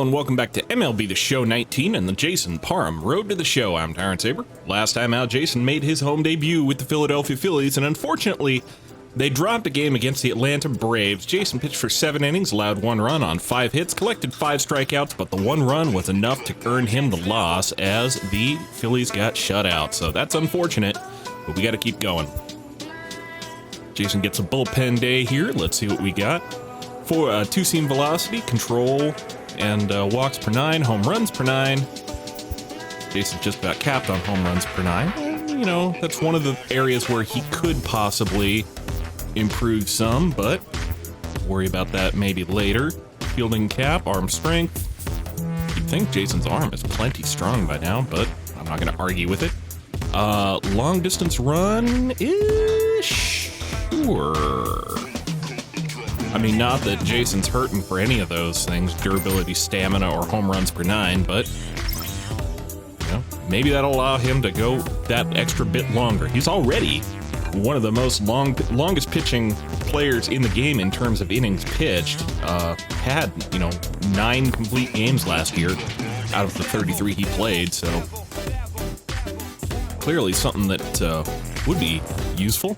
and welcome back to MLB The Show 19 and the Jason Parham Road to the Show. I'm Tyrant Saber. Last time out, Jason made his home debut with the Philadelphia Phillies, and unfortunately, they dropped a game against the Atlanta Braves. Jason pitched for 7 innings, allowed 1 run on 5 hits, collected 5 strikeouts, but the 1 run was enough to earn him the loss as the Phillies got shut out. So that's unfortunate, but we got to keep going. Jason gets a bullpen day here. Let's see what we got. For two-seam velocity, control, and walks per 9, home runs per 9. Jason just about capped on home runs per 9. And, you know, that's one of the areas where he could possibly improve some, but worry about that maybe later. Fielding cap, arm strength. You'd think Jason's arm is plenty strong by now, but I'm not going to argue with it. Long distance run is sure. I mean, not that Jason's hurting for any of those things, durability, stamina, or home runs per 9, but you know, maybe that'll allow him to go that extra bit longer. He's already one of the most longest pitching players in the game in terms of innings pitched. Had, 9 complete games last year out of the 33 he played, so clearly something that would be useful.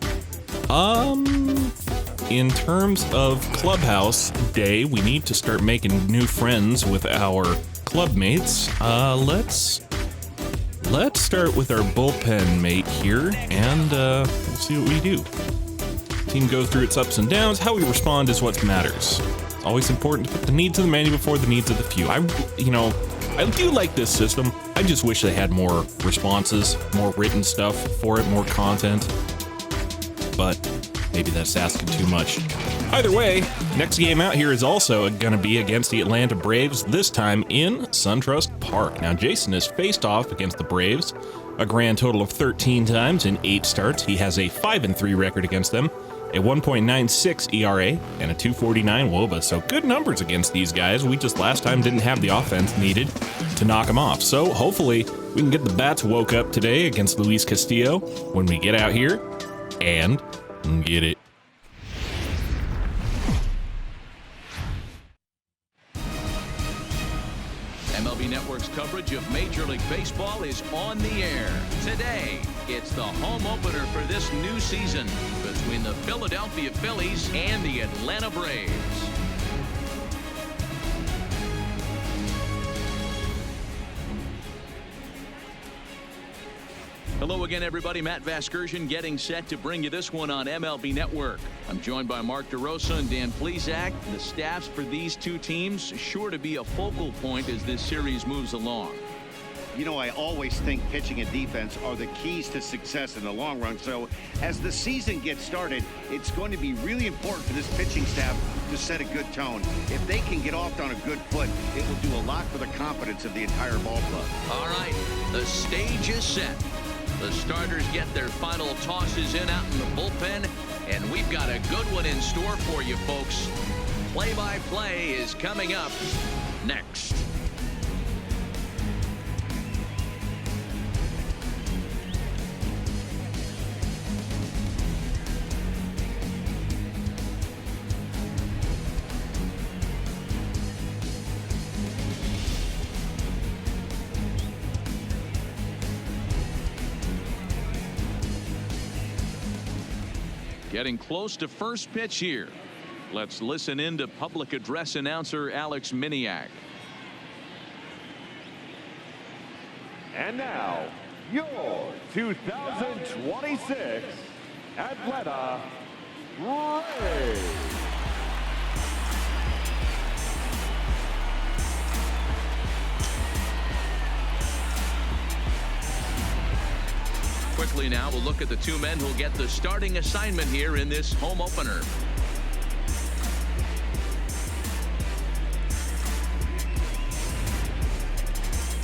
In terms of clubhouse day, we need to start making new friends with our club mates. Let's start with our bullpen mate here, and we'll see what we do. Team goes through its ups and downs. How we respond is what matters. It's always important to put the needs of the many before the needs of the few. I do like this system. I just wish they had more responses, more written stuff for it, more content. But maybe that's asking too much. Either way, next game out here is also going to be against the Atlanta Braves, this time in SunTrust Park. Now, Jason has faced off against the Braves a grand total of 13 times in 8 starts. He has a 5-3 record against them, a 1.96 ERA, and a 2.49 WOBA. So good numbers against these guys. We just last time didn't have the offense needed to knock them off. So hopefully we can get the bats woke up today against Luis Castillo when we get out here and get it. MLB Network's coverage of Major League Baseball is on the air. Today, it's the home opener for this new season between the Philadelphia Phillies and the Atlanta Braves. Hello again, everybody. Matt Vasgersian getting set to bring you this one on MLB Network. I'm joined by Mark DeRosa and Dan Plesac. The staffs for these two teams sure to be a focal point as this series moves along. You know, I always think pitching and defense are the keys to success in the long run. So as the season gets started, it's going to be really important for this pitching staff to set a good tone. If they can get off on a good foot, it will do a lot for the confidence of the entire ball club. All right, the stage is set. The starters get their final tosses in out in the bullpen, and we've got a good one in store for you, folks. Play-by-play is coming up next. Getting close to first pitch here. Let's listen in to public address announcer Alex Miniak. And now, your 2026 Atlanta Braves. Quickly now, we'll look at the 2 men who'll get the starting assignment here in this home opener.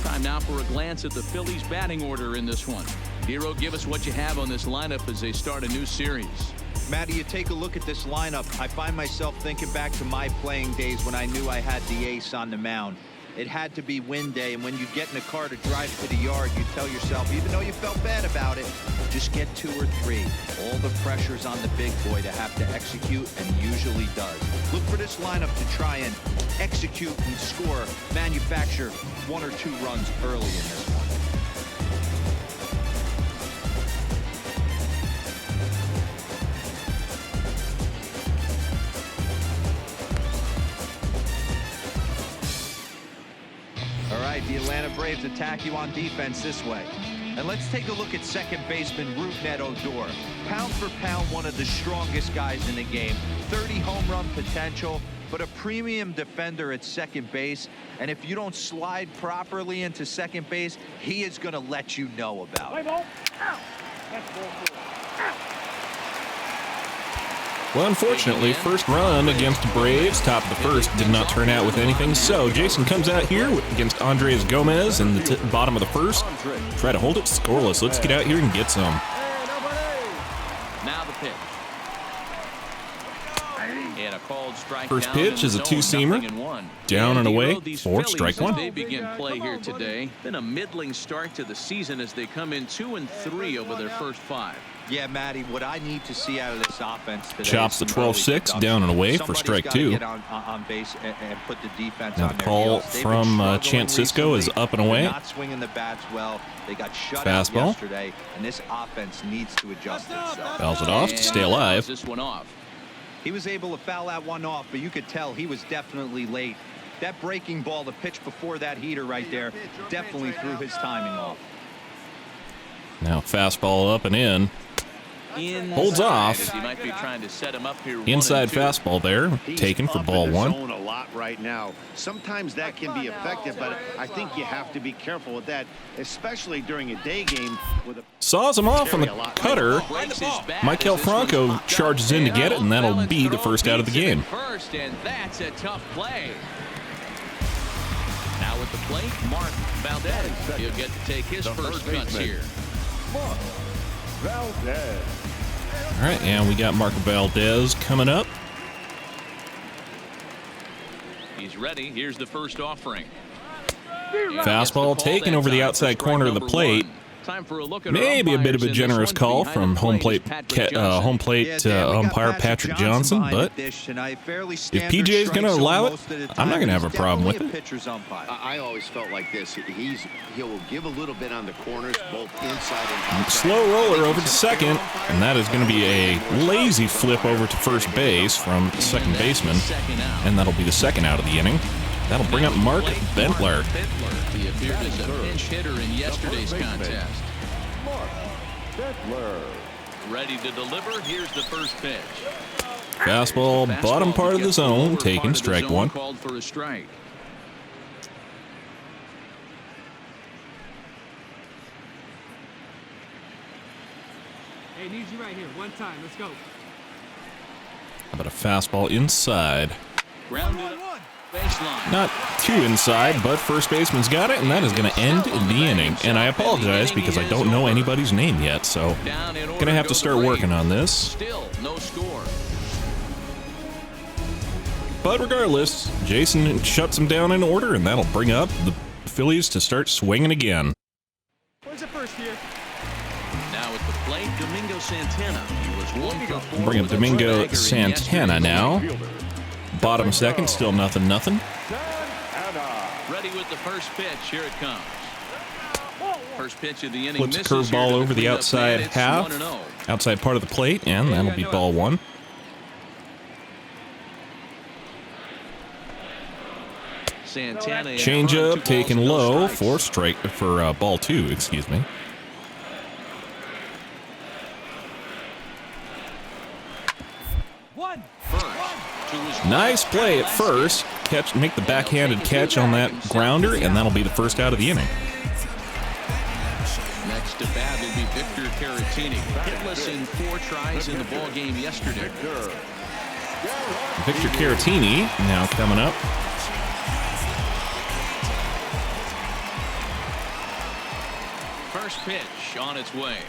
Time now for a glance at the Phillies batting order in this one. Hero, give us what you have on this lineup as they start a new series. Matty, you take a look at this lineup. I find myself thinking back to my playing days when I knew I had the ace on the mound. It had to be win day, and when you get in a car to drive to the yard, you tell yourself, even though you felt bad about it, just get 2 or 3. All the pressure's on the big boy to have to execute, and he usually does. Look for this lineup to try and execute and score, manufacture 1 or 2 runs early in this one. All right, the Atlanta Braves attack you on defense this way. And let's take a look at second baseman Rougned Odor. Pound for pound, one of the strongest guys in the game. 30 home run potential, but a premium defender at second base. And if you don't slide properly into second base, he is going to let you know about it. Well, unfortunately, first run against the Braves, top of the first, did not turn out with anything. So Jason comes out here against Andres Gomez in the bottom of the first. Try to hold it scoreless. Let's get out here and get some. Now the pitch. And a called strike. First pitch is a 2-seamer. Down and away for strike 1. They begin play here today. Been a middling start to the season as they come in 2-3 over their first 5. Yeah, Matty, what I need to see out of this offense today. Chops the 12-6 down and away for strike 2. Get on base and put the defense now on the call from Chance Cisco is up and away. Not swinging the bats well. They got shut Fastball. out yesterday, and this offense needs to adjust itself. Fouls it off to stay alive. This one off. He was able to foul that one off, but you could tell he was definitely late. That breaking ball, the pitch before that heater right there, definitely threw his timing off. Now fastball up and in. Holds off. He might be trying to set him up here. Inside fastball there, taken for ball 1. Zone a lot right now. Sometimes that can be effective, but I think you have to be careful with that, especially during a day game. With a Saws him off on the cutter. Michael Franco charges in to get it, and that'll be the first out of the game. First, and that's a tough play. Now at the plate, Mark Valdez. He'll get to take his first cuts here. Mark Valdez. All right, and we got Mark Valdez coming up. He's ready. Here's the first offering. Fastball taken over the outside corner of the plate. Time for a look at Maybe a bit of a generous call from home plate umpire Patrick Johnson, but if PJ's going to allow it, I'm not going to have a problem with it. I always felt like this. He'll give a little bit on the corners, both inside and outside. Slow roller over to second, and that is going to be a lazy flip over to first base from the second baseman, and that'll be the second out of the inning. That'll bring up Mark Bentler. He appeared as a pinch hitter in yesterday's contest. Mark Bentler. Ready to deliver. Here's the first pitch. Fastball, bottom part of the zone, taken, strike 1. Called for a strike. Hey, need you right here. One time. Let's go. How about a fastball inside? Grounded baseline. Not too inside, but first baseman's got it, and that is going to end the inning. And I apologize because I don't know anybody's name yet, so going to have to start working on this. Still no score. But regardless, Jason shuts them down in order, and that'll bring up the Phillies to start swinging again. Where's the first here? Now at the plate, Domingo Santana. He was 1 for 4. Bring up Domingo Santana now. Bottom second, still nothing. Ready with the first pitch. Here it comes. First pitch of the inning. Flips a curveball over the outside half, outside part of the plate, and that'll be ball 1. Santana Changeup taken low for ball 2. Excuse me. Nice play at first. Make the backhanded catch on that grounder, and that'll be the first out of the inning. Next to bat will be Victor Caratini. Hitless in 4 tries in the ball game yesterday. Victor Caratini now coming up. First pitch on its way.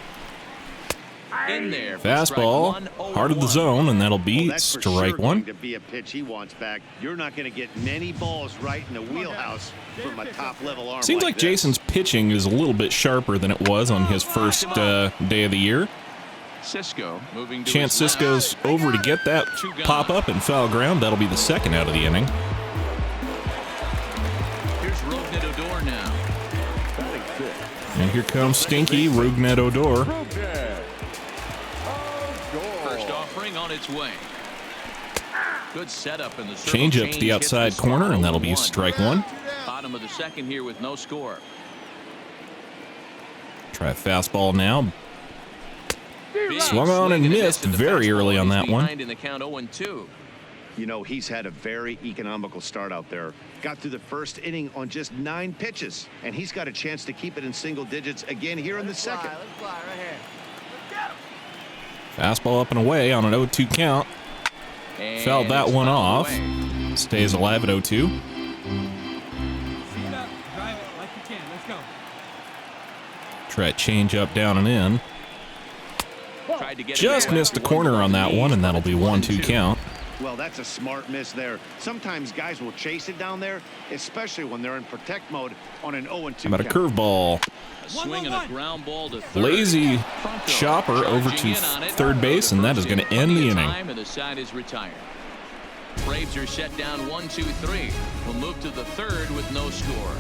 In there. Fastball, heart of the zone, and that'll be That's for strike sure one. going to be a pitch he wants back. You're not going to get many balls right in the wheelhouse from a top-level arm. Seems like this. Jason's pitching is a little bit sharper than it was on his first day of the year. Cisco moving to Chance his left. Cisco's over to get that pop up and foul ground. That'll be the second out of the inning. Here's Rougned Odor now. Batting sixth. And here comes Stinky Rougned Odor. Rougned First offering on its way. Good setup in the circle. Change up to the hits outside the corner, spot, and that'll be 0-1. strike one. Bottom of the second here with no score. Try a fastball now. Big Swung on and swing a missed miss at the very early fastball. on He's that one. behind in the count 0-2. You know, he's had a very economical start out there. Got through the first inning on just 9 pitches, and he's got a chance to keep it in single digits again here in the second. Fastball up and away on an 0-2 count. And Fouled that it's one fouled off. away. Stays alive at 0-2. See it up. Drive it like you can. Let's go. Try a change up down and in. Tried to get it Just back. missed the corner on that one, and that'll be 1-2 count. Well, that's a smart miss there. Sometimes guys will chase it down there, especially when they're in protect mode on an 0-2 How about a count. curveball? A swing and a ground ball to third. Lazy Pronto chopper over charging to in on it. third base, and that is going to end the inning. Time and the side is retired. Braves are set down 1-2-3. We'll move to the third with no score.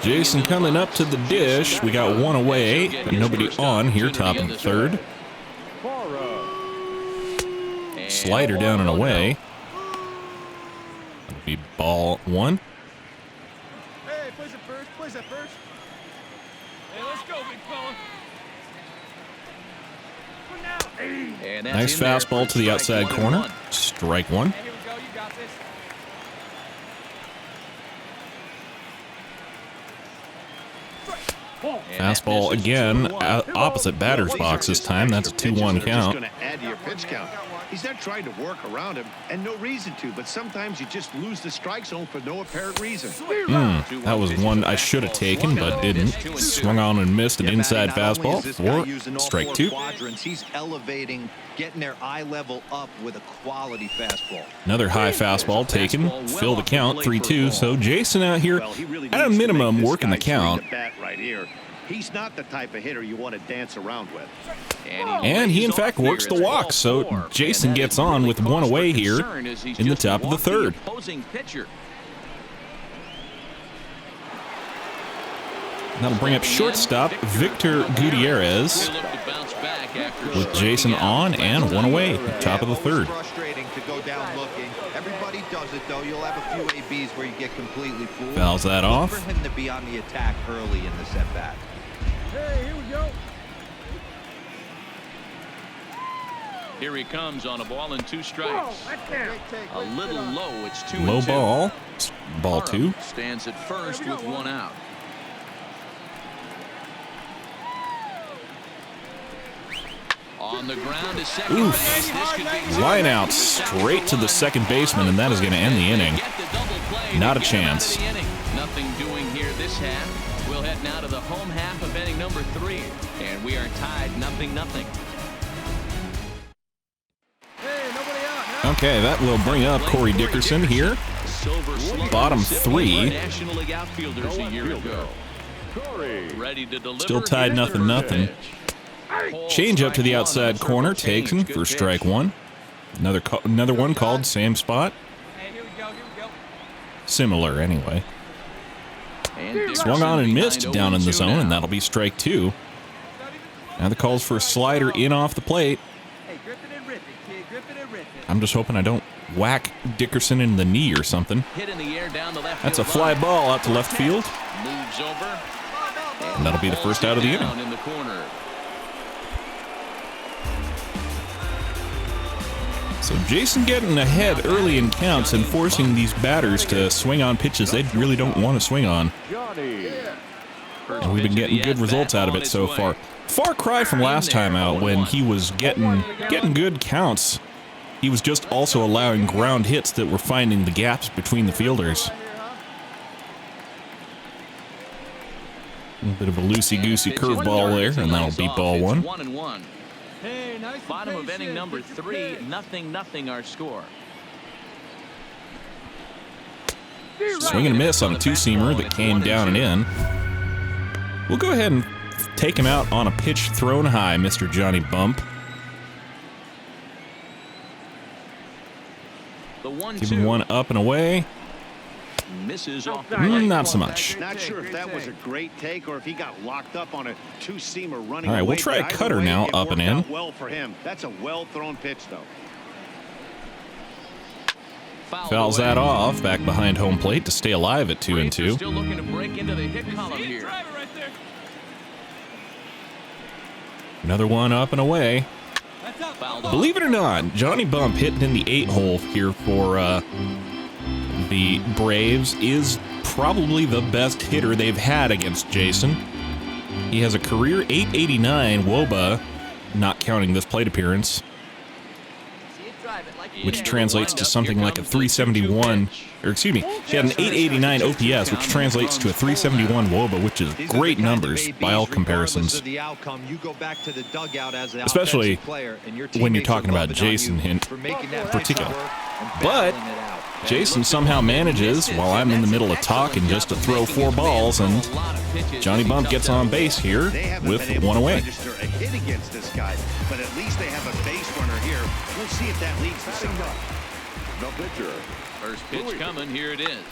Jason coming up to the dish. We got one away, but nobody on here, top of the third. Slider down and away. That'll be ball one. Hey, place it first. Place it first. Hey, let's go, big fella. And that's Nice in there fastball for to the strike outside corner. 1-1. Strike one. Hey, here we go. You got this. And that Fastball misses again, 2-1. opposite batter's box this time. That's a 2-1 Just count. going to add to your pitch count. He's not trying to work around him, and no reason to, but sometimes you just lose the strike zone for no apparent reason. That was one I should have taken, but didn't. Swung on and missed an inside fastball for strike two. Quadrants, he's elevating, getting their eye level up with a quality fastball. Another high fastball taken. Fill the count, 3-2. So Jason out here, Well, he really at a needs to minimum, make this working the guy swing count. the bat right here. He's not the type of hitter you want to dance around with. And he, in fact, works the walk. So Jason gets on with one away here in the top of the third. That'll bring up shortstop Victor Gutierrez with Jason on and one away, top of the third. Frustrating to go down looking. Everybody does it though. You'll have a few ABs where you get completely fooled. Fouls that off. For him to be on the attack early in this at bat. Hey, here we go. Here he comes on a ball and 2 strikes. A little low. It's 2-2. Low ball. Ball two. Stands at first with 1 out. On the ground is second Oof. base. This could be Line out straight to the second baseman, and that is going to end the inning. Get the double play Not to a get him out of chance. the inning. Nothing doing here this half. We'll head now to the home half of inning number 3, and we are tied 0-0. Hey, nobody out. Now. Okay, that will bring up Corey Dickerson here. Silver Sluggers Bottom hit three. one by National League outfielders a year ago. Ready to deliver. Still tied Here's the 0-0. pitch. Change up to the Strike one outside on a corner, circle change. taken Good for pitch. strike one. Another one called, same spot. Hey, here we go. Here we go. Similar anyway. And Dickerson Swung on and behind missed down in the 0-2 zone, and now. that'll be strike two. Now the calls for a slider in off the plate. Hey, Griffin and Rippin, kid. Griffin and Rippin. I'm just hoping I don't whack Dickerson in the knee or something. Hit in the air down the left That's a field fly line. ball out to left field. Moves over. And that'll be the first out of the inning. Down in the corner. So Jason getting ahead early in counts and forcing these batters to swing on pitches they really don't want to swing on. And we've been getting good results out of it so far. Far cry from last time out when he was getting good counts. he was just also allowing ground hits that were finding the gaps between the fielders. A little bit of a loosey-goosey curveball there, and that'll be ball one. 1-1. Hey, nice Bottom of inning patient. number Pitch your 3, pitch. 0-0 our score. Swing and a miss on a two-seamer that came down and in. We'll go ahead and take him out on a pitch thrown high, Mr. Johnny Bump. The 1-2. Give him one up and away. Misses off the Not so much. Not sure if that was a great take or if he got locked up on a two-seamer running. All right, we'll away, try but a either cutter way, now, it up and worked in. out well for him. That's a well-thrown pitch, though. Fouls that off, back behind home plate to stay alive at 2-2. Still looking to break into the hit column here. Drive it right there. Another one up and away. That's up. Fouled off. Believe it or not, Johnny Bump hitting in the 8-hole here for the Braves is probably the best hitter they've had against Jason. He has a career 889 WOBA, not counting this plate appearance, which translates to something like a 371, or excuse me, he had an 889 OPS, which translates to a 371 WOBA, which is great numbers by all comparisons. Especially when you're talking about Jason in particular. But Jason somehow manages, while I'm in the middle of talking, just to throw 4 balls, and Johnny Bump gets on base here They haven't with been able one to away. register a hit against this guy, but at least they have a base runner here. We'll see if that leads to something. The pitcher. First pitch coming, here it is.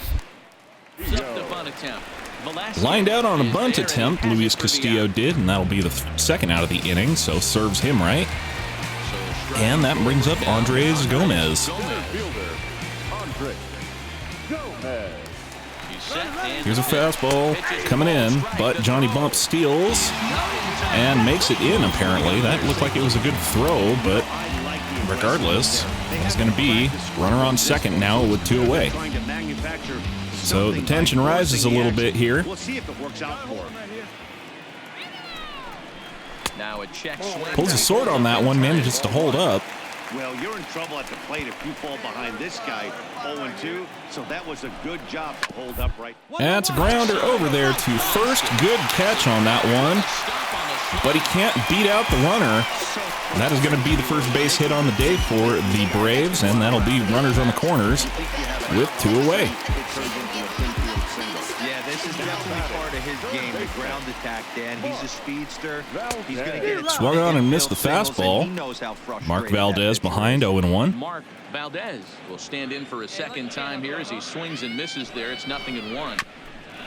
Up the bunt attempt. Velasquez Lined out on a is bunt there, and he attempt, has Luis it for the Castillo out. did, and that'll be the second out of the inning, so serves him right. And that brings up Andres Gomez. Fielder. Andre Gomez. He's set and Here's a fastball coming in, but Johnny Bump steals and makes it in, apparently. That looked like it was a good throw, but regardless, it's going to be runner on second now with 2 away. Trying to manufacture So the something tension by rises a forcing the little bit action. here. We'll see if it works out for him. now a check swing. Pulls a sword on that one, manages to hold up. Well, you're in trouble at the plate if you fall behind this guy 0-2, so that was a good job to hold up right. That's a grounder over there to first. Good catch on that one, but he can't beat out the runner. That is going to be the first base hit on the day for the Braves, and that'll be runners on the corners with 2 away. Yeah, this is definitely part of his game, the ground attack, Dan. He's a speedster. He's going to get it. Swung on and missed the fastball. Mark Valdez behind 0-1. Mark Valdez will stand in for a second time here as he swings and misses there. It's 0-1.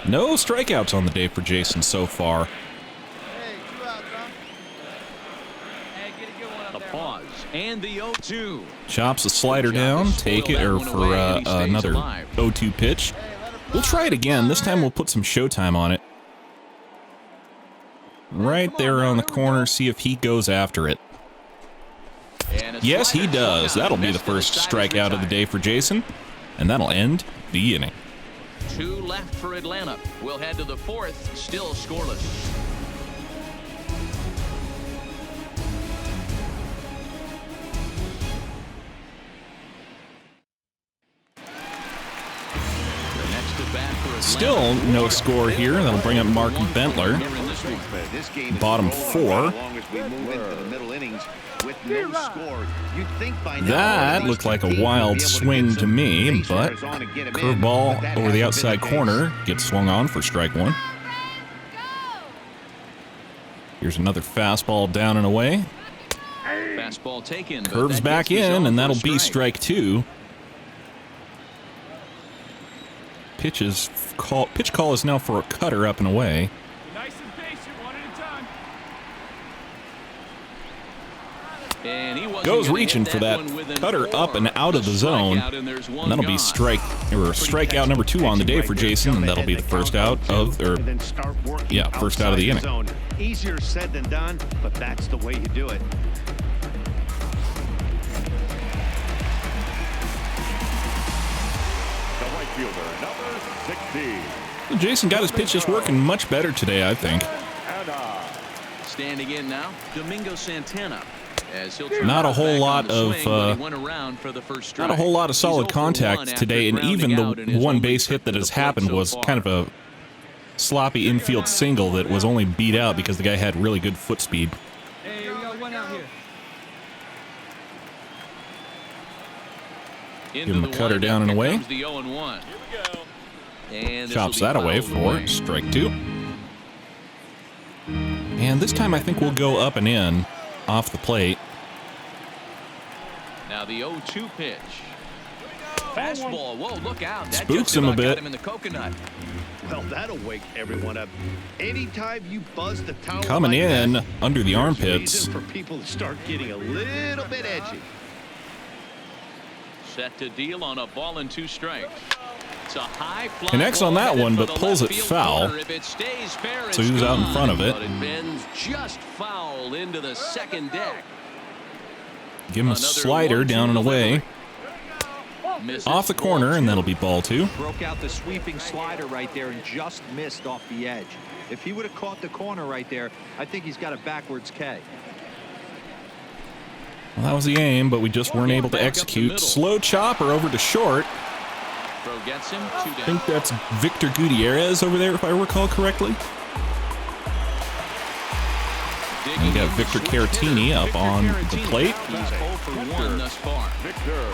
No strikeouts on the day for Jason so far. The pause and the 0-2. Chops the slider down, take it, or for another 0-2 pitch. We'll try it again. This time we'll put some showtime on it. Right there on the corner, see if he goes after it. Yes, he does. That'll be the first strikeout of the day for Jason, and that'll end the inning. 2 left for Atlanta. We'll head to the 4th, still scoreless. Still no score here. That'll bring up Mark Bentler. This game is Bottom rolling 4. right along as we move into the middle innings with no score. You'd think by now That at looked least like a the team would wild be able to swing get to some me, base but runners on and get 'em in, but curveball that over the hasn't outside been the corner case. gets swung on for strike 1. Here's another fastball down and away. Fastball taken. but Curves that back gets in, resolved and for that'll a be strike 2. Pitch call is now for a cutter up and away. Nice and patient, one at a time. And he wasn't Goes gonna reaching hit for that one with an cutter up 4. and out of the zone. Strikeout, and there's one And that'll be gone. strikeout number 2 on the day for Jason, and that'll be the first out of, or And then start working yeah, first out of the outside inning. zone. Easier said than done, but that's the way you do it. The right fielder, number 16. Jason got his pitches working much better today, I think. Anna. Standing in now, Domingo Santana. Not a whole lot of solid contact today, and even the one base hit that has happened was kind of a sloppy infield single that was only beat out because the guy had really good foot speed. Hey, we got one out here. Give him a cutter down and away. Chops that away for strike 2. And this time I think we'll go up and in off the plate. Now the 0-2 pitch. Fastball. Whoa, look out. That Spooks him a bit. got him in the coconut. Well, that'll wake everyone up. Anytime you buzz the tower Coming like in that, under the there's armpits. reason for people to start getting a little bit edgy. Set to deal on a ball and 2 strikes. It's a high fly Connects on ball that headed one, for but the pulls left it field foul. corner. If it stays fair, So it's he was out in gone. front of it. But it bends just foul into the second deck. Give him a Another slider 1-2 down and away. Misses. Off the corner, and that'll be ball 2. Broke out the sweeping slider right there and just missed off the edge. If he would have caught the corner right there, I think he's got a backwards K. Well, that was the aim, but we just weren't able to execute. Slow chopper over to short. Throw gets him. 2 I down. think that's Victor Gutierrez over there, if I recall correctly. We got Victor Caratini up on the plate. He's 0 for 1 thus far. Victor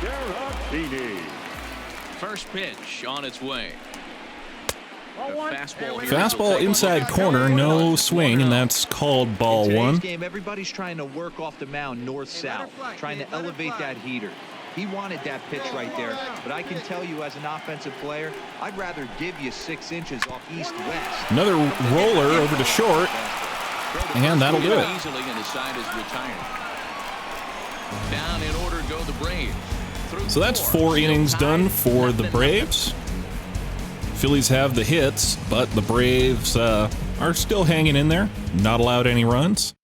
Caratini. First pitch on its way. The fastball here. Fastball inside corner, no swing, and that's called ball In today's 1. game, everybody's trying to work off the mound north-south, trying to elevate that heater. He wanted that pitch right there, but I can tell you as an offensive player, I'd rather give you 6 inches off east-west. Another roller over to short, and that'll do it. Easily, and his side is retired. Down in order go the Braves. So that's 4 innings done for the Braves. Phillies have the hits, but the Braves are still hanging in there. Not allowed any runs.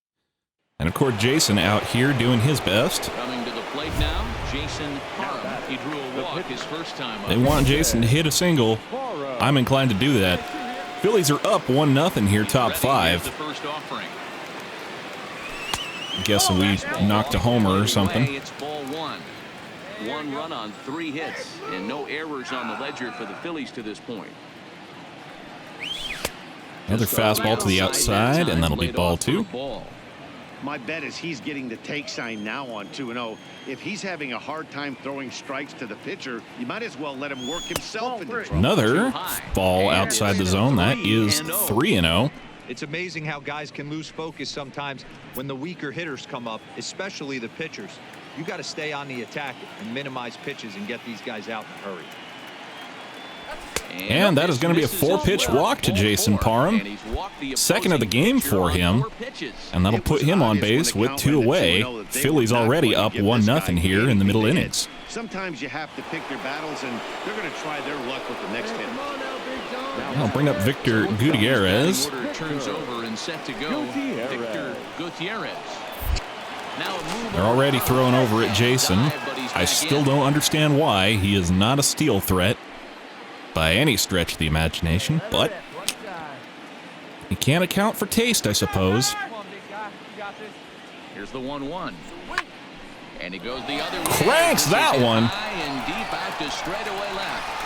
And of course, Jason out here doing his best. Coming to the plate now, Jason Parham. He drew a walk his first time up. They want Jason to hit a single. I'm inclined to do that. Phillies are up 1-0 here, top 5. The first offering. Guessing we knocked a homer or something. It's ball 1. 1 run on 3 hits, and no errors on the ledger for the Phillies to this point. Another fastball to the outside, and that'll be ball 2. My bet is he's getting the take sign now on 2-0. If he's having a hard time throwing strikes to the pitcher, you might as well let him work himself into trouble. Another ball outside the zone. That is 3-0. It's amazing how guys can lose focus sometimes when the weaker hitters come up, especially the pitchers. You got to stay on the attack and minimize pitches and get these guys out in a hurry. And that is going to be a 4-pitch walk to Jason Parham. Second of the game for him. And that'll put him on base with 2 away. Phillies already up 1-0 here in the middle innings. Sometimes you have to pick your battles, and they're going to try their luck with the next hit. I'll bring up Victor Gutierrez. Turns over and set to go. Victor Gutierrez. They're already throwing over at Jason. I still don't understand why. He is not a steal threat by any stretch of the imagination, but you can't account for taste, I suppose. Here's the 1-1. And he goes the other way. Cranks that one. High and deep out to straightaway left.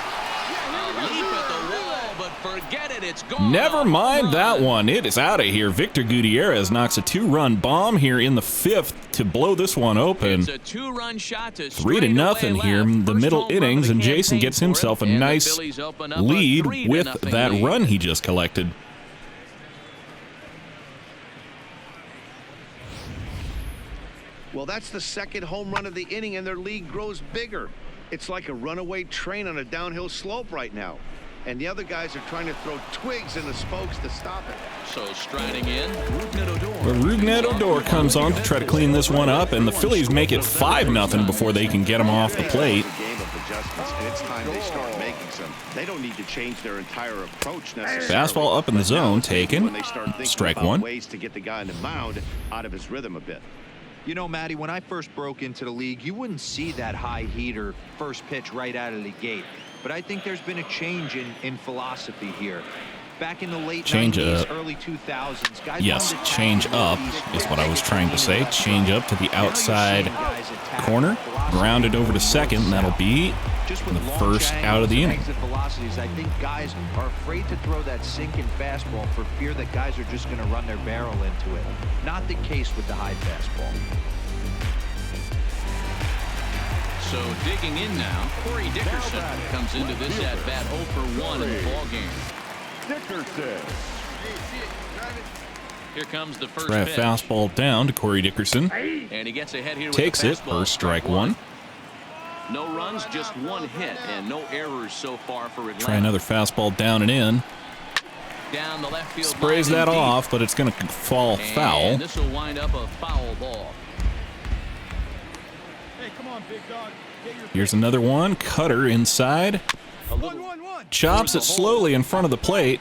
A leap at the wall, but forget it, it's gone. Never mind that one. It is out of here. Victor Gutierrez knocks a 2-run bomb here in the 5th to blow this one open. It's a 2-run shot to 3-0 here in the middle innings, and Jason gets himself a nice lead with that run he just collected. Well, that's the second home run of the inning, and their lead grows bigger. It's like a runaway train on a downhill slope right now. And the other guys are trying to throw twigs in the spokes to stop it. So striding in, Rougned Odor comes on to try to clean this one up, and the Phillies make it 5-0 before they can get him off the plate. Game of adjustments, and it's time they start making some. They don't need to change their entire approach necessarily. Fastball up in the zone, taken. When they start thinking Strike about 1. ways to get the guy on the mound out of his rhythm a bit. You know, Matty, when I first broke into the league, you wouldn't see that high heater first pitch right out of the gate. But I think there's been a change in philosophy here. Back in the late Change 90s, up. early 2000s, guys Yes, wanted to change tackle up these is what I was trying to say. fast Change up to the Now you're outside seeing guys attack corner, velocity grounded over to more second, and that'll south. be Just with the long first out of the triangles and inning. exit velocities, I think guys are afraid to throw that sinking fastball for fear that guys are just going to run their barrel into it. Not the case with the high fastball. So digging in now, Corey Dickerson comes into this at-bat 0 for 1 in the ballgame. Dickerson. Here comes the first Try a pitch. fastball down to Corey Dickerson. And he gets ahead here Takes with it a fastball. for strike one. No runs, just one hit, and no errors so far for Atlanta. Try another fastball down and in. Down the left field Sprays line that and deep. off, but it's going to fall foul. And this will wind up a foul ball. Hey, come on, big dog. Get your Here's another one. Cutter inside. one. Chops it slowly in front of the plate.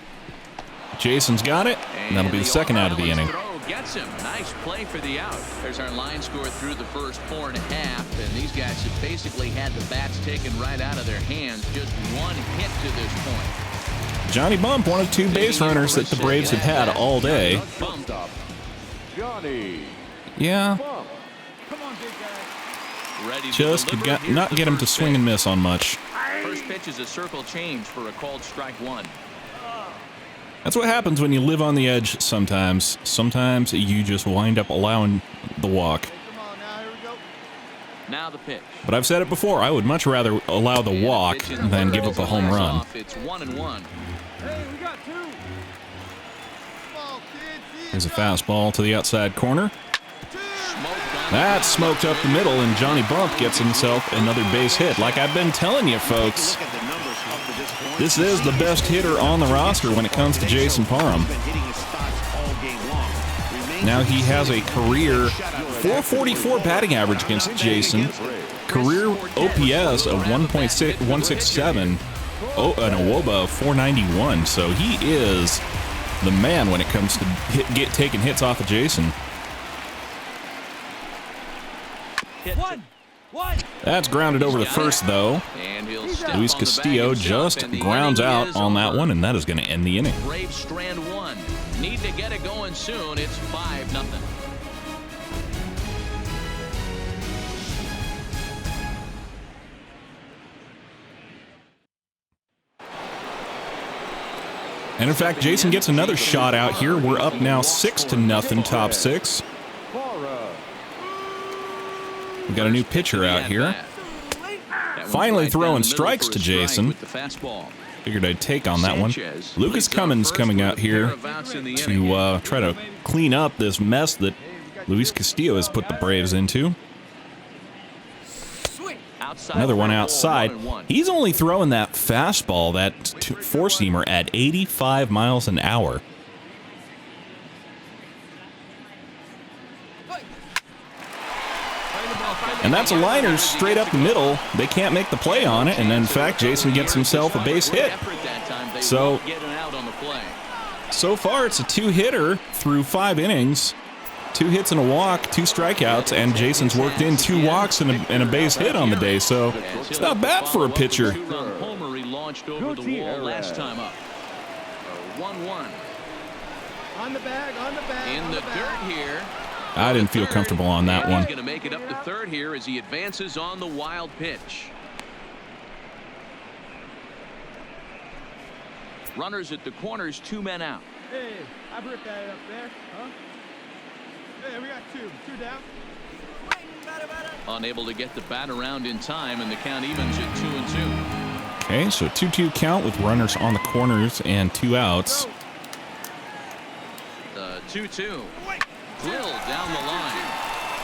Jason's got it, and that'll be the second out of the inning. Throw gets him. Nice play for the out. There's our line score through the first 4.5, and these guys have basically had the bats taken right out of their hands. Just one hit to this point. Johnny Bump, one of two base runners that the Braves have had all day. Bumped up. Johnny. Yeah, Bump. Come on, big guy. Ready to just deliver. could Here's not the get him to first swing and pitch. miss on much. First pitch is a circle change for a called strike one. That's what happens when you live on the edge sometimes. Sometimes you just wind up allowing the walk. Come on, now, here we go. Now the pitch. But I've said it before, I would much rather allow the walk than give up a home run. It's 1-1. Hey, we got two. Come on, kids. Here's a fastball to the outside corner. Smoked on That's smoked up the middle, and Johnny Bump gets himself another base hit. Like I've been telling you, folks, Look at the numbers up to this point. this is the best hitter on the roster when it comes to Jason Parham. He's been hitting his spots all game long. Remains Now he has a career shutout. 444 batting average against Jason, career OPS of 1.167, an AWOBA of 491. So he is the man when it comes to taking hits off of Jason. One. That's grounded over to first, though. And he'll step Luis on the bag Castillo himself, just and the grounds inning out is on that over. one, and that is going to end the inning. Braves strand one. Need to get it going soon. It's 5-0. And in fact, Jason gets another shot out here. We're up now 6-0, top six. We got a new pitcher out here. Finally throwing strikes to Jason. With the fastball. Figured I'd take on that one. Sanchez Lucas leads off Cummins first coming with out a here pair of outs in the inning. to try to clean up this mess that Luis Castillo has put the Braves into. Outside Another one for a ball, outside. 1-1. He's only throwing that fastball, that four-seamer, at 85 miles an hour. And that's a liner straight up the middle. They can't make the play on it, and in fact, Jason gets himself a base hit. So, so far it's a two-hitter through 5 innings. 2 hits and a walk, 2 strikeouts, and Jason's worked in 2 walks and a base hit on the day, so it's not bad for a pitcher. Homer, he launched over the wall last time up. 1-1. On the bag. In the dirt here. I didn't feel comfortable on that And one. He's going to make it up to third here as he advances on the wild pitch. Runners at the corners, 2 men out. Hey, I ripped that up there, huh? Hey, we got two down. Unable to get the bat around in time, and the count evens at 2-2. Okay, so 2-2 count with runners on the corners and 2 outs. The 2-2. Drilled down the line.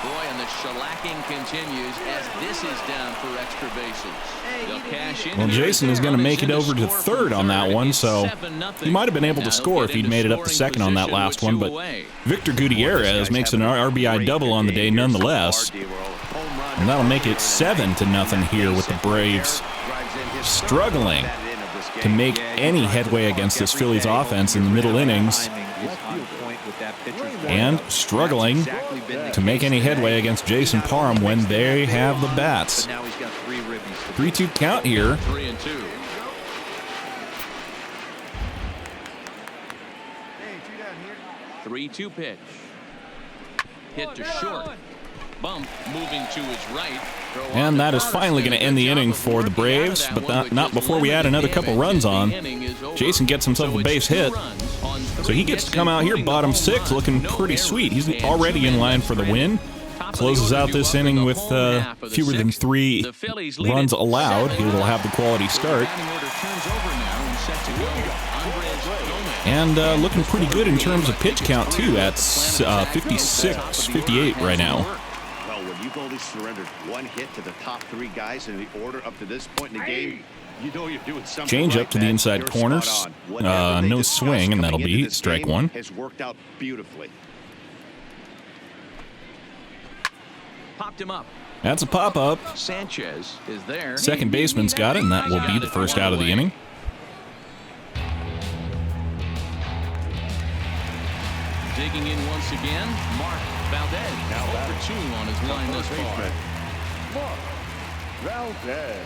Boy, and the shellacking continues as this is down for extra bases. They'll cash in. Well, here Jason as is their going to run make it in over to score third from on that one, It's so 7-0. he might have been able Now to he'll score get if he'd into made it up to scoring second on that position last with one, 2 but away. Victor Gutierrez makes an RBI double on the day nonetheless, and that'll make it 7-0 here with the Braves struggling to make any headway against this Phillies offense in the middle innings, and struggling to make any headway against Jason Parham when they have the bats. 3-2 count here. 3-2. 3-2 pitch. Hit to short. Bump moving to his right. And that is finally going to end the inning for the Braves, but not before we add another couple runs on. Jason gets himself a base hit, so he gets to come out here bottom 6 looking pretty sweet. He's already in line for the win. Closes out this inning with fewer than 3 runs allowed. He will have the quality start. And looking pretty good in terms of pitch count, too, at 56, 58 right now. Well, when you've only surrendered 1 hit to the top 3 guys in the order up to this point in the game, you know you're doing something Change right, up to the inside You're corners. spot on. No swing, and that'll be strike game 1. has worked out beautifully. Popped him up. That's a pop-up. Sanchez is there. Second baseman's got it, and that will be the first out of the inning. Digging in once again, Mark Valdez. Now 0-2 on his line this far. Mark Valdez.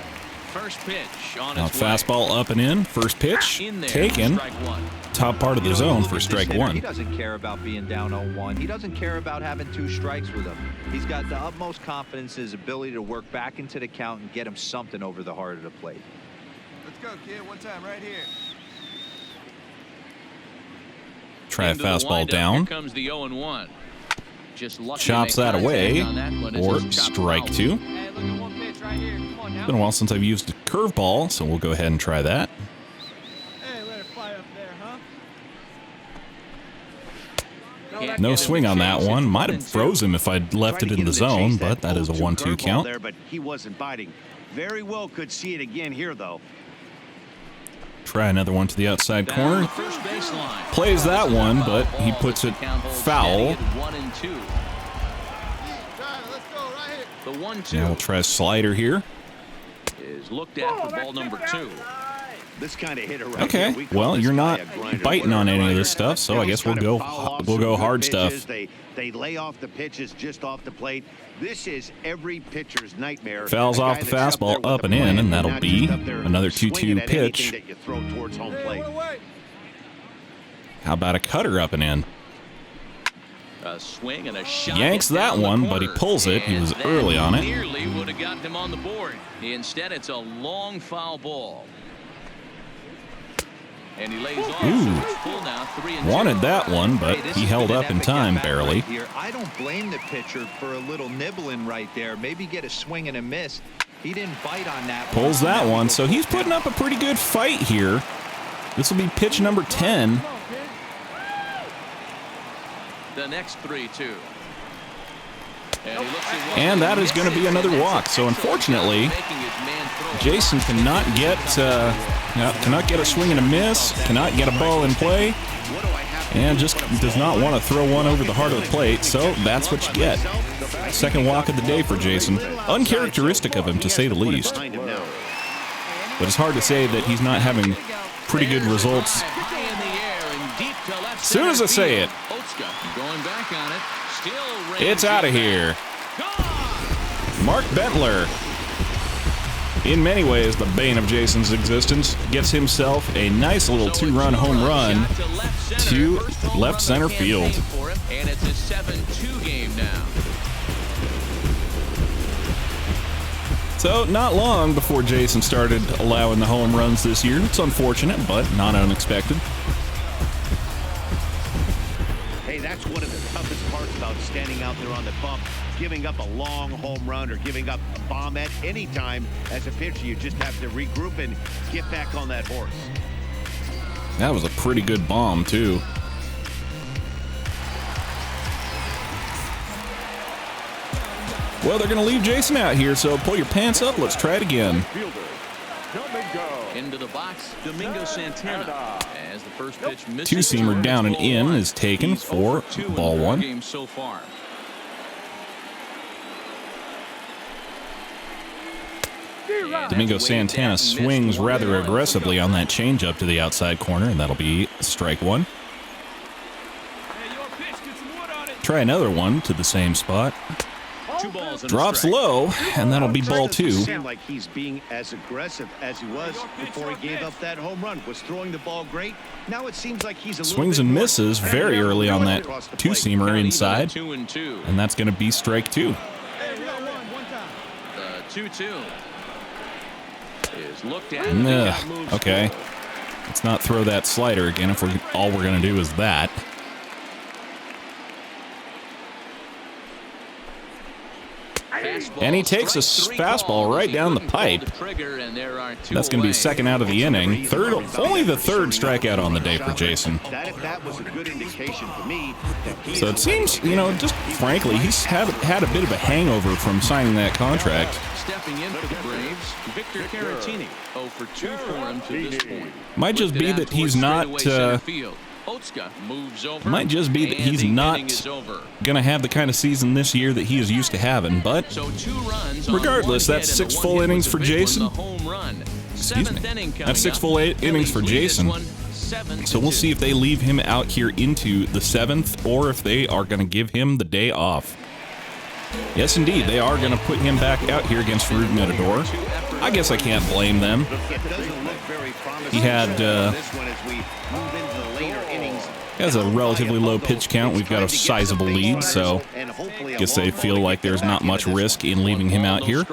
First pitch on Now its way. fastball up and in. First pitch In there, taken. strike 1. Top part of the zone for strike 1. He doesn't care about being down 0-1. He doesn't care about having 2 strikes with him. He's got the utmost confidence in his ability to work back into the count and get him something over the heart of the plate. Let's go, kid. One time right here. Try a Into the fastball windup. down. Here comes the 0-1. Just lucky Chops to make that away, contact on that one as or it's chopped strike foul. 2. Hey, look at one pitch right here. Come on now. Been a while since I've used a curveball, so we'll go ahead and try that. Hey, let it fly up there, huh? No swing on that one. Might have froze him if I'd left it in the zone, but that is a 1-2 count. There, but he wasn't biting. Very well could see it again here, though. Try another one to the outside Down corner. the first baseline. Plays that one, but he Ball puts as it the count holds foul. steady at 1-2. Let's go right here. The 1-2 Now we'll try a slider here. is looked at for ball number 2. This kind of hitter right Okay, here, we call well, this you're guy not a grinder. biting on any of this stuff, so I He's guess we'll trying to go foul off we'll some go good hard pitches. stuff. They lay off the pitches just off the plate. This is every pitcher's nightmare. Fouls A guy off the that's up there fastball with up the and in, plan, and that'll not be just up there another swinging 2-2 at pitch. anything that you throw towards home plate. How about a cutter up and in? A swing and a shot. Yanks hit that down the one, but he corner. pulls it. He And was that early on it. Nearly would have gotten him on the board. Instead, it's a long foul ball. And he lays off. Ooh. So it's full now, 3-2. Wanted that one, but Hey, this he has held been an up in epic time at-bat barely. right here. I don't blame the pitcher for a little nibbling right there. Maybe get a swing and a miss. He didn't bite on that. Pulls that one, so he's putting up a pretty good fight here. This will be pitch number 10. The next 3-2. And, he looks at one And that is misses, going to be another and that's walk. So excellent unfortunately, job making his man throw. Jason cannot get a swing and a miss, cannot get a ball in play, and just does not want to throw one over the heart of the plate. So that's what you get. Second walk of the day for Jason. Uncharacteristic of him, to say the least. But it's hard to say that he's not having pretty good results. High in the air and deep to left Soon as I center say field. it. Otsuka going back on it. Still It's ranges out of back. here. Gone. Mark Bentler, in many ways the bane of Jason's existence, gets himself a nice little So a 2-run home two-run run shot to left center. to First home left run center of the campaign field. for him, and it's a 7-2 game now. So not long before Jason started allowing the home runs this year. It's unfortunate, but not unexpected. Hey, that's one of the toughest parts about standing out there on the bump. Giving up a long home run or giving up a bomb at any time as a pitcher. You just have to regroup and get back on that horse. That was a pretty good bomb, too. Well, they're going to leave Jason out here, so pull your pants up. Let's try it again. Fielder, Domingo. Into the box, Domingo Santana. As the first pitch misses. Two-seamer down and in Ball is taken He's for 0 in ball 4 1. games so far. Domingo Santana swings rather aggressively on that changeup to the outside corner, and that'll be strike 1. Hey, your pitch, get some wood on it. Try another one to the same spot. 2 balls and a Drops strike. low, and that'll be ball Doesn't 2. seem like he's being as aggressive as he was before he gave up that home run. Was throwing the ball great. Now it seems like he's a little Swings bit and more misses very early on that across the plate. two-seamer inside, 2-2. and that's going to be strike 2. Hey, we got one time. The 2-2 is looked at. Ugh, okay. Let's not throw that slider again if all we're going to do is that. And he takes a fastball right down the pipe. That's going to be second out of the inning. Only the third strikeout on the day for Jason. That was a good indication to me. So it seems, just frankly, he's had a bit of a hangover from signing that contract. Stepping in for the Braves, Victor Caratini. 0 for 2 for him to this point. Might just be that he's not. Might just be that he's not going to have the kind of season this year that he is used to having. But regardless, that's 6 full innings for Jason. Excuse me. That's 6 full innings for Jason. So we'll see if they leave him out here into the 7th or if they are going to give him the day off. Yes, indeed, they are going to put him back out here against Rude Matador. I guess I can't blame them. He has a relatively low pitch count. We've got a sizable lead, so I guess they feel like there's not much risk in leaving him out here.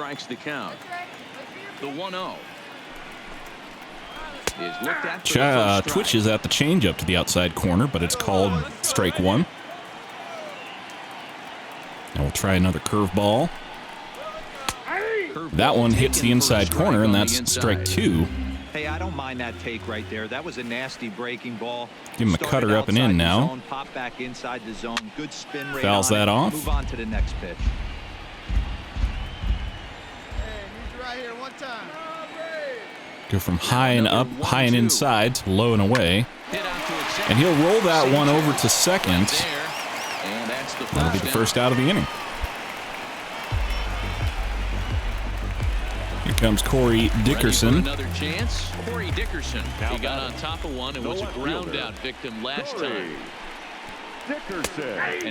Twitches at the changeup to the outside corner, but it's called strike 1. And we'll try another curveball. That one hits the inside corner, and that's strike 2. Hey, I don't mind that take right there. That was a nasty breaking ball. Give him a cutter up and in now. Zone, pop back inside the zone. Good spin rate. Fouls that off. Move on to the next pitch. Hey, need you right here one time. Go from high and up, high and inside to low and away. And he'll roll that one over to second. That'll be the first out of the inning. Here comes Corey Dickerson. Another chance. Corey Dickerson. He got on top of one and was a ground out victim last time.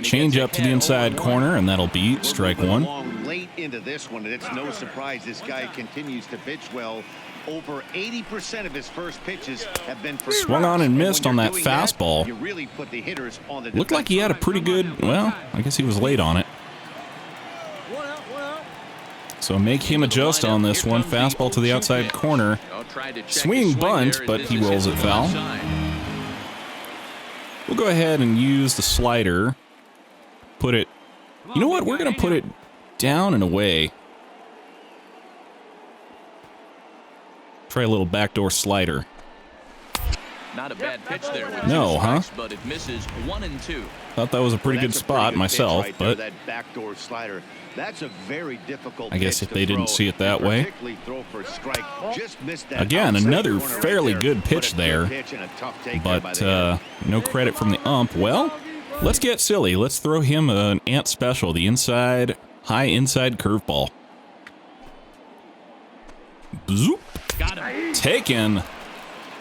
Change up to the inside corner, and that'll be strike 1. Late into this one, and it's no surprise this guy continues to pitch well. Over 80% of his first pitches have been for Swung on and missed on that fastball. You really put the hitters on the Looked like he had a pretty good, well, I guess he was late on it. So make him adjust on this one. Fastball to the outside corner. Swing bunt, but he rolls it foul. We'll go ahead and use the slider. Put it, you know what, we're going to put it down and away. Try a little backdoor slider. Not a bad pitch there with No, huh? but it misses 1 and 2. Thought that was a pretty good spot myself, but that backdoor slider. That's a very difficult I guess pitch if they to didn't throw, see it that and way. particularly throw for a strike. Just missed that Again, outside another corner right fairly there, good pitch but a good there, pitch and a tough take there by but the hitter. no credit from the ump. Well, let's get silly. Let's throw him an ant special, the high inside curveball. Zoop. Taken.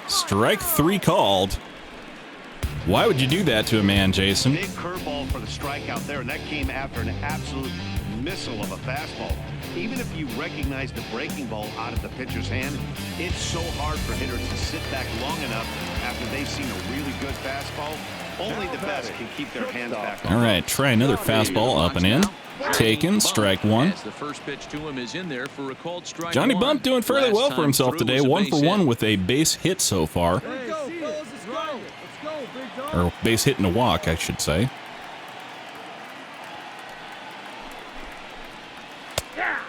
Strike 3 called. Why would you do that to a man, Jason? Big curveball for the strikeout there, and that came after an absolute missile of a fastball. Even if you recognize the breaking ball out of the pitcher's hand, it's so hard for hitters to sit back long enough after they've seen a really good fastball. Only the best can keep their hands back on. All right, try another fastball up and in. Taken, strike 1. The first pitch to him is in there for a called strike Johnny 1. Bump doing fairly well for himself today. 1 for 1 with a base hit so far. Let's go, fellas. Let's go. Let's go, big dog. Or base hit and a walk, I should say.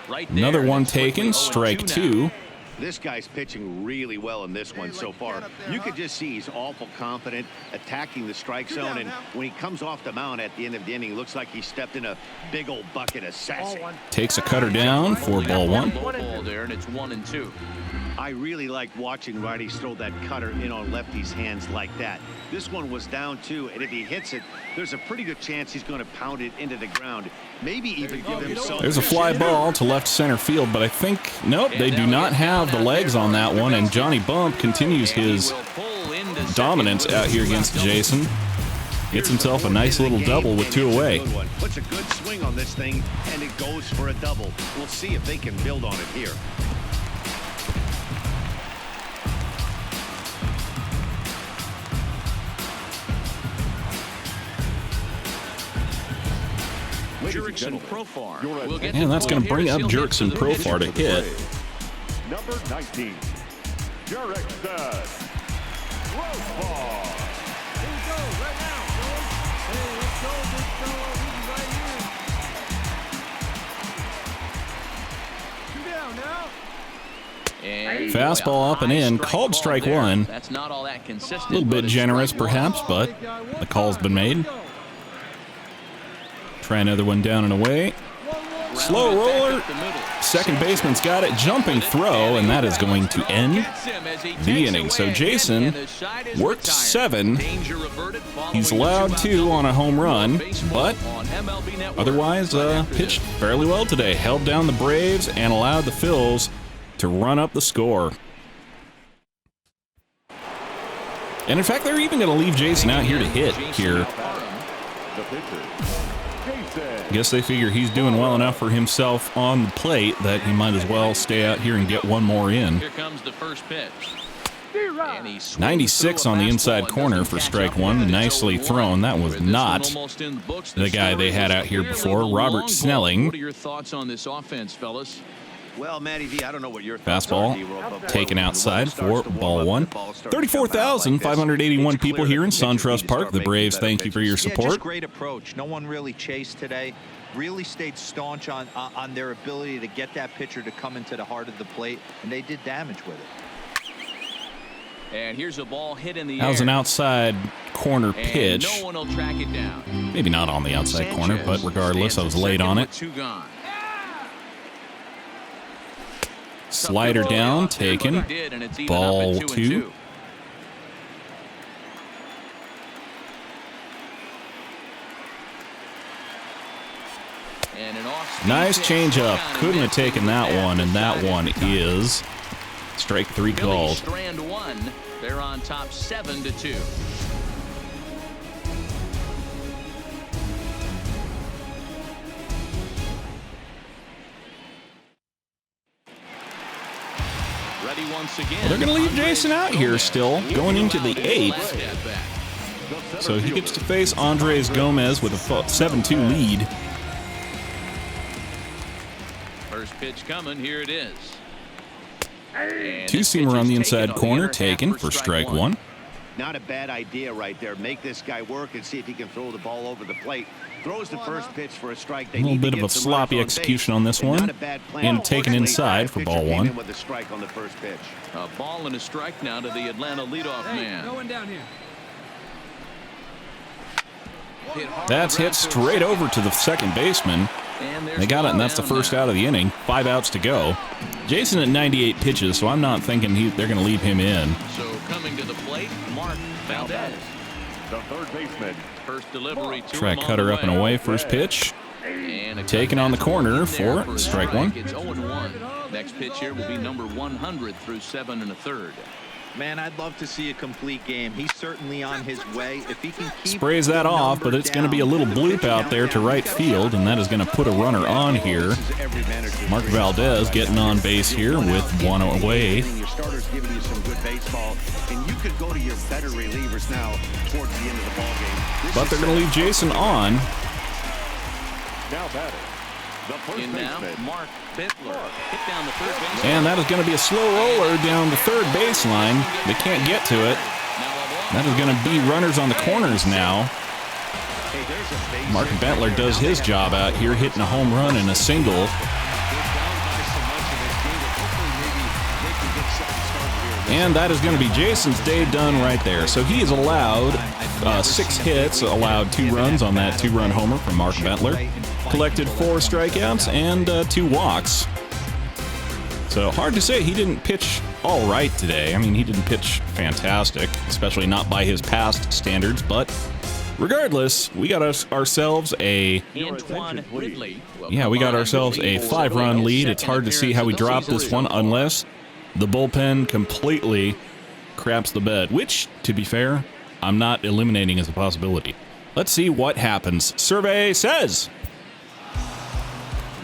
Right there. Another one It's quickly taken, 0-2 strike now. 2. This guy's pitching really well in this one so far. You could just see he's awful confident, attacking the strike zone, and when he comes off the mound at the end of the inning, looks like he stepped in a big old bucket of sassy. Takes a cutter down for ball 1. Low ball there, and it's 1 and 2. I really like watching righties throw that cutter in on lefties' hands like that. This one was down 2, and if he hits it, there's a pretty good chance he's going to pound it into the ground. Maybe even give himself. There's a fly ball to left center field, but I think, nope, they do not have the legs on that one, and Johnny Bump continues his dominance out here against Jason. Gets himself a nice little double with 2 away. Puts a good swing on this thing, and it goes for a double. We'll see if they can build on it here. Jurickson Profar will get And that's going to bring up Jurickson Profar to hit. Number 19, Jurickson Profar. Here we go, right now, fellas. Hey, let's go, big fella. This is right here. Two down now. And Fastball up and in, called strike one. That's not all that consistent. A little bit generous, perhaps, but the call's been made. Try another one down and away. Slow roller. Second baseman's got it. Jumping throw, and that is going to end the inning. So Jason worked 7. He's allowed 2 on a home run, but otherwise pitched fairly well today. Held down the Braves and allowed the Phils to run up the score. And in fact, they're even going to leave Jason out here to hit here. The pitcher, Jason. Guess they figure he's doing well enough for himself on the plate that he might as well stay out here and get one more in. Here comes the first pitch. 96 on the inside corner for strike one. Nicely thrown. That was not the guy they had out here before, Robert Snelling. What are your thoughts on this offense, fellas? Well, Matty V, I don't know what your thoughts are, D-Roll, Fastball but taken outside for ball one. 34,581 people here in SunTrust Park. The Braves, thank you for your Just support. great approach. No one really chased today. Really stayed staunch on their ability to get that pitcher to come into the heart of the plate, and they did damage with it. And here's a ball hit in the That was an outside corner and pitch. no one will track it down. Maybe not on the outside corner, but regardless, I was late on it. Two gone. Slider down, taken. Ball 2. Nice changeup. Couldn't have taken that one, and that one is strike 3 called. Strand 1. They're on top 7-2. Ready once again. Well, they're going to leave Jason out here still, going into the 8th. So he gets to face Andres Gomez with a 7-2 lead. First pitch coming. Here it is. Two-seamer on the inside corner, taken for strike 1. not a bad idea right there. Make this guy work and see if he can throw the ball over the plate. Throws the first pitch for a strike. A little bit of a sloppy execution on this one, and taken inside for ball 1. With a strike on the first pitch. A ball and a strike now to the Atlanta leadoff man. Going down here. That's hit straight over to the second baseman. They got it, and that's the first out of the inning. 5 outs to go. Jason at 98 pitches, so I'm not thinking they're going to leave him in. So coming to the plate, Mark Valdez. The third baseman. First delivery. Try cutter up and away. First pitch. Taken on the corner for strike 1. It's 0-1. Next pitch here will be number 100 through 7 1/3. Man, I'd love to see a complete game. He's certainly on his way. If he can keep sprays that off, but it's going to be a little bloop out there to right field, and that is going to put a runner on here. Mark Valdez getting on base here with 1 away. Your starters giving you some good baseball, and you could go to your better relievers now towards the end of the ball game. But they're going to leave Jason on. Now batting. The first In now, baseman. Mark Bittler. Hit down the third base. And that is going to be a slow roller down the third baseline. They can't get to it. That is going to be runners on the corners now. Mark Bittler does his job out here, hitting a home run and a single. And that is going to be Jason's day done right there. So he is allowed 6 hits, allowed 2 runs on that 2-run homer from Mark Bittler. Collected 4 strikeouts and 2 walks. So hard to say he didn't pitch all right today. I mean, he didn't pitch fantastic, especially not by his past standards. But regardless, we got ourselves a 5-run lead. It's hard to see how we drop this one unless the bullpen completely craps the bed, which, to be fair, I'm not eliminating as a possibility. Let's see what happens. Survey says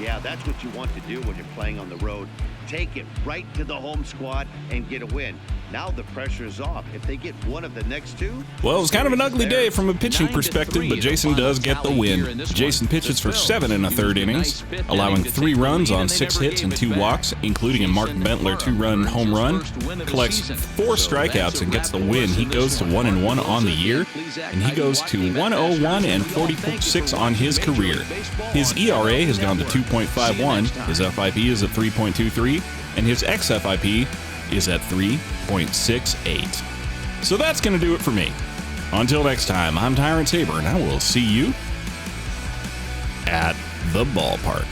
Yeah, that's what you want to do when you're playing on the road. Take it right to the home squad and get a win. Now the pressure is off. If they get one of the next two... Well, it was kind of an ugly day from a pitching perspective, but Jason does get the win. Jason pitches for 7 1/3 innings, allowing 3 runs on 6 hits and 2 walks, including a Mark Bentler 2-run home run, collects 4 strikeouts and gets the win. He goes to 1-1 on the year, and he goes to 101 and 46 on his career. His ERA has gone to 2.51, his FIP is at 3.23, and his xFIP is at 3.68. So that's going to do it for me. Until next time, I'm Tyrant Saber, and I will see you at the ballpark.